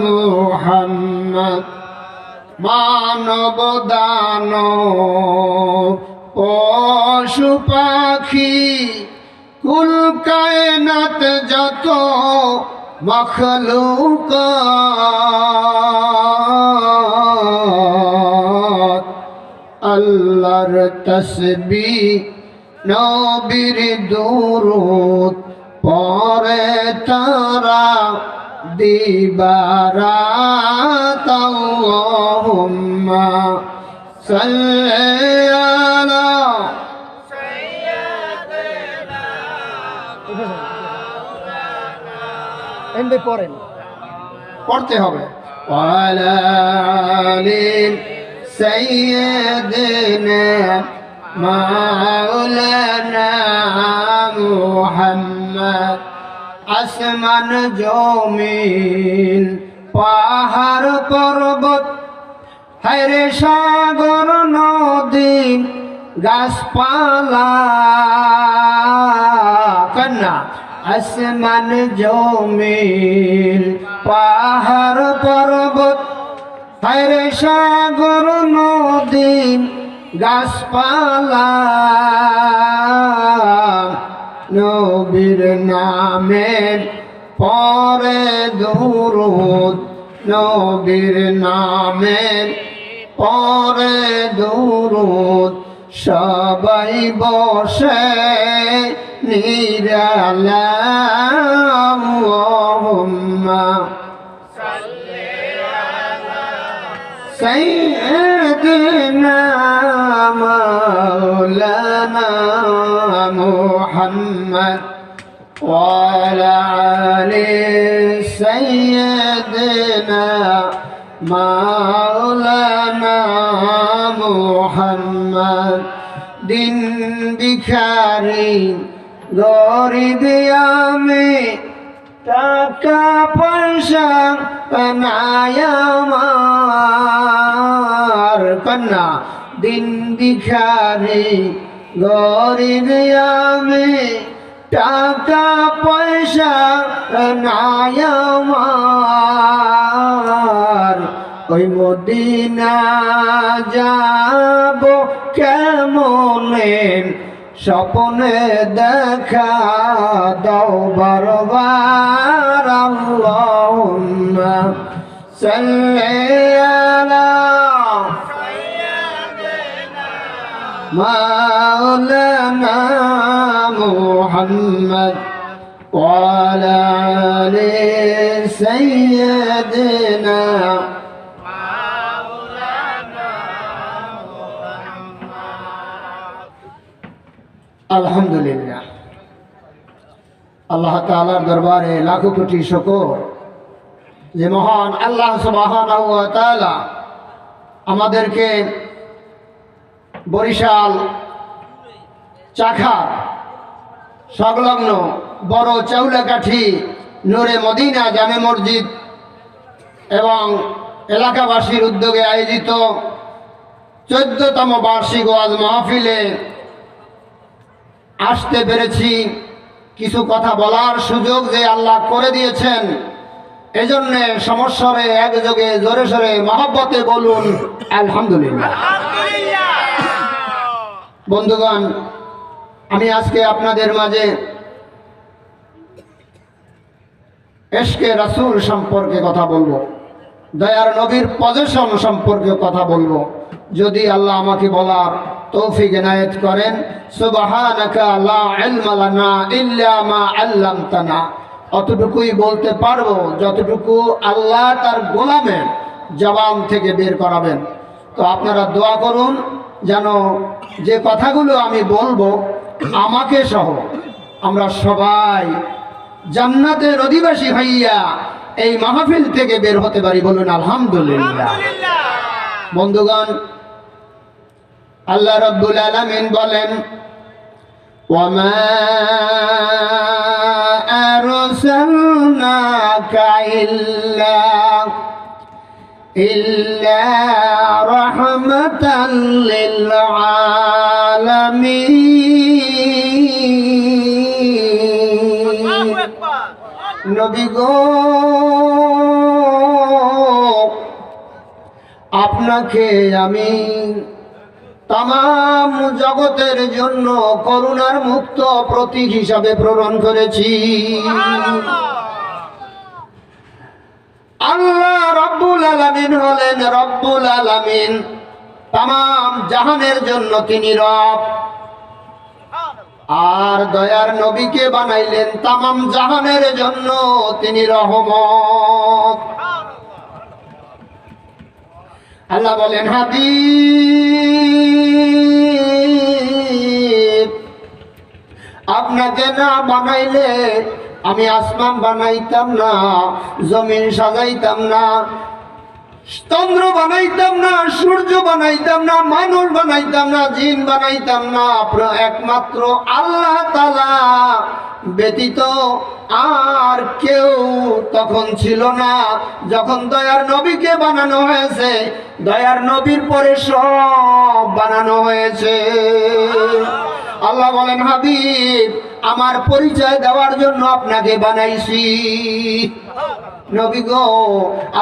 মুহাম্মদ মানব দানব পশু পাখি কুল কায়নাত যত মখলুকাত আল্লাহর তাসবিহ নবীর দুরূদ পড়ে তারা দিবারাত আল্লাহুম্মা সাল্লি আলা এন্ডে পড়েন, পড়তে হবে ওয়ালা আলি সাইয়্যিদিনা মাওলানা মুহাম্মদ আসমান জমিন পাহাড় পর্বত হায়রে সাগর নদী গাছপালা কন্যা আসমান জমিন পাহাড় পর্বত হায়রে সাগর নদী গাছপালা নবীর নামে পড়ে দুরূদ নবীর নামে পড়ে দুরূদ সবাই বসে নিরালাহুম্মা সাইয়্যিদিনা মাওলানা মুহাম্মদ ওয়ালা আলি সাইয়্যিদিনা মাওলানা মুহাম্মদ দিন ভিখারি গরিব আমি টাকা পয়সা নাই আমার কন্যা দিন ভিখারি গরিব আমি টাকা পয়সা নাই আমার ওই মদিনা যাব কেমনে স্বপ্নে দেখা দাও বারবার আল্লাহুম্মা সাল্লি আলা মাওলানা মুহাম্মদ ওয়ালা আলি সাইয়্যিদিনা আলহামদুলিল্লাহ আল্লাহ তাআলার দরবারে লাখো কোটি শুকর যে মহান আল্লাহ সুবহানাহু ওয়া তাআলা আমাদেরকে বরিশাল চাখা সংলগ্ন বড় চাউলাকাঠি নূরে মদিনা জামে মসজিদ এবং এলাকাবাসীর উদ্যোগে আয়োজিত 14তম বার্ষিক ওয়াজ মাহফিলে আসতে পেরেছি। কিছু কথা বলার সুযোগ যে আল্লাহ করে দিয়েছেন, এজন্য সমস্যারে একযোগে জোরে সোরে মহব্বতে বলুন আলহামদুলিল্লাহ। বন্ধুগণ, আমি আজকে আপনাদের মাঝে ইশকে রাসূল সম্পর্কে কথা বলবো, দয়ার নবীর পজিশন সম্পর্কে কথা বলবো। যদি আল্লাহ আমাকে বলার তৌফিক এনায়েত করেন। সুবহানাকা লা ইলমা লানা ইল্লা মা আল্লামতানা, অতটুকুই বলতে পারবো যতটুকু আল্লাহ তার গোলামের জবান থেকে বের করাবেন। তো আপনারা দোয়া করুন যেন যে কথাগুলো আমি বলবো আমাকে সহ আমরা সবাই জান্নাতের অধিবাসী হইয়া এই মাহফিল থেকে বের হতে পারি। বলুন আলহামদুলিল্লাহ। বন্ধুগণ, আল্লাহ রাব্বুল আলামিন বলেন, ওয়ামা আরসালনাকা ইল্লা রাহমাতাল লিল আলামিন। নবী গো আপনাকে আমি তামাম জগতের জন্য করুণার মুক্ত প্রতীক হিসাবে প্রেরণ করেছি। আল্লাহ রব্বুল আলামিন হলেন রব্বুল আলামিন, তামাম জাহানের জন্য তিনি রব। আর দয়ার নবীকে বানাইলেন তামাম জাহানের জন্য তিনি রহমত। আল্লাহ বলেন, হাবিব আপনাকে না বানাইলে আমি আসমান বানাইতাম না, জমিন সাজাইতাম না, চন্দ্র বানাইতাম না, সূর্য বানাইতাম না, মানুষ বানাইতাম না, জিন বানাইতাম না। একমাত্র আল্লাহ তাআলা ব্যতীত আর কেউ তখন ছিল না। যখন দয়ার নবীকে বানানো হয়েছে, দয়ার নবীর পরে সব বানানো হয়েছে। আল্লাহ বলেন, হাবিব আমার পরিচয় দেওয়ার জন্য আপনাকে বানাইছি। নবী গো,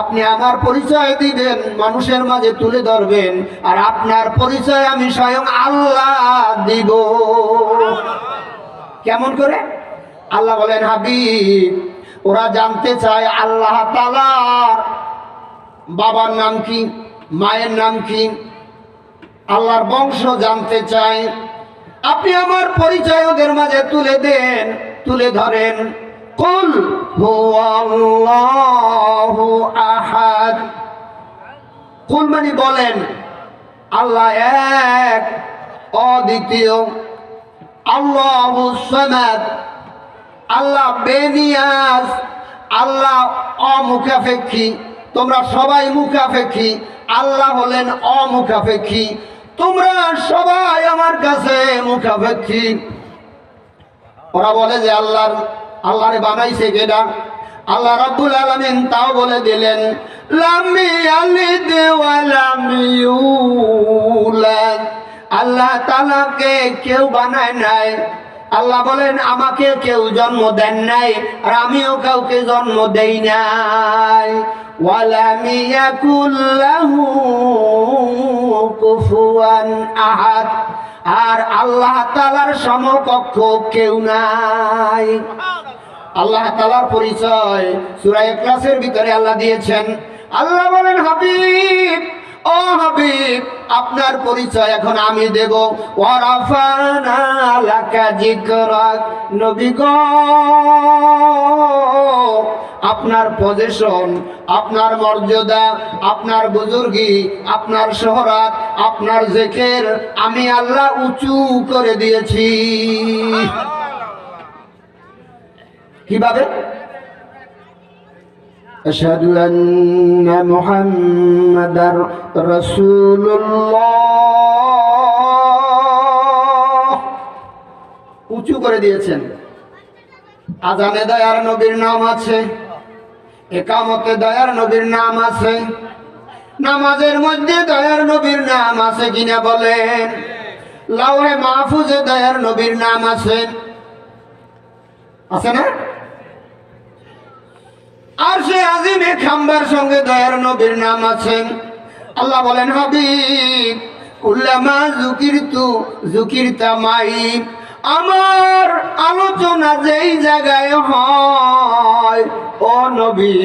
আপনি আমার পরিচয় দিবেন, মানুষের মাঝে তুলে ধরবেন, আর আপনার পরিচয় আমি স্বয়ং আল্লাহ দিব। কেমন করে? আল্লাহ বলেন, হাবিব ওরা জানতে চায় আল্লাহ তাআলার বাবার নাম কি, মায়ের নাম কি, আল্লাহর বংশ জানতে চায়। আপনি আমার পরিচয় ওদের মাঝে তুলে দেন, তুলে ধরেন। কুল হুয়াল্লাহু আহাদ। কুল মানে বলেন, আল্লাহ এক, অদ্বিতীয়। আল্লাহুস সামাদ, আল্লাহ বেনিয়াজ, আল্লাহ অমুখাপেক্ষী। তোমরা সবাই মুখাপেক্ষী, আল্লাহ হলেন অমুখাপেক্ষী। তোমরা সবাই আমার কাছে মুখাপেক্ষী। ওরা বলে যে আল্লাহরে বানাইছে কেডা? আল্লাহ রাব্বুল আলামিন তাও বলে দিলেন, লাম ইয়ালিদ ওয়া লাম ইউলাদ। আল্লাহ তাআলাকে কেউ বানায় নাই। আল্লাহ বলেন, আমাকে কেউ জন্ম দেন নাই, আর আমিও কাউকে জন্ম দেই নাই। ওয়ালাম ইয়াকুল লাহু কুফুয়ান আহাদ। আর আল্লাহ তাআলার সমকক্ষ কেউ নাই। আল্লাহ তাআলার পরিচয় সূরা ইখলাসের ভিতরে আল্লাহ দিয়েছেন। আল্লাহ বলেন, হাবিব ও হাবিব আপনার পরিচয় এখন আমি দেব। ওয়ারাফানা লাকা যিকরাক। নবী গো, আপনার পজিশন, আপনার মর্যাদা, আপনার বুজুর্গি, আপনার শোহরত, আপনার জিকির আমি আল্লাহ উঁচু করে দিয়েছি। কিভাবে? আশহাদু আন্না মুহাম্মাদার রাসূলুল্লাহ, উঁচু করে দিয়েছেন। আজানে দয়ার নবীর নাম আছে, একামতে দয়ার নবীর নাম আছে, নামাজের মধ্যে দয়ার নবীর নাম আছে কিনা বলেন? লাওহে মাহফুজে দয়ার নবীর নাম আছে, আছে না? আরশে আজিমে খাম্বার সঙ্গে দয়ার নবীর নাম আছে। আল্লাহ বলেন, হাবিব কুল্লামা যুকিরতু যুকিরতা মাই। আমার আলোচনা যেই জায়গায় হয় ও নবী,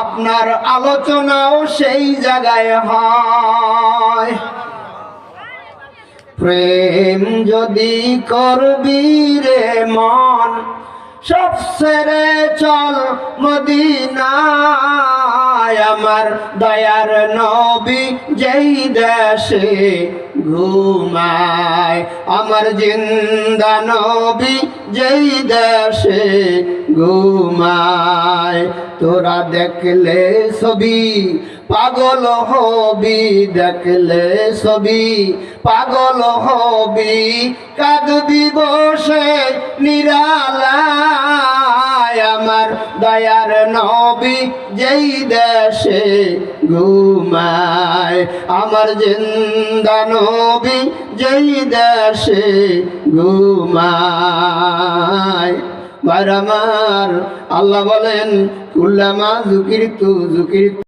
আপনার আলোচনাও সেই জায়গায় হয়। প্রেম যদি করবি রে মন, সব ছেড়ে চল মদিনায়। আমার দয়ার নবী যেই দেশে ঘুমায়, আমার জিন্দা নবী যেই দেশে ঘুমায়। তোরা দেখলে ছবি পাগল হবি, দেখলে ছবি পাগল হবি, কাঁদবি বসে নিরালায়। আমার দয়ার নবী যেই দেশে ঘুমায়, আমার জিন্দা নবী যেই দেশে ঘুমায়। ভাইরা আমার, আল্লাহ বলেন কুল্লামা যুকিরতু যুকিরতু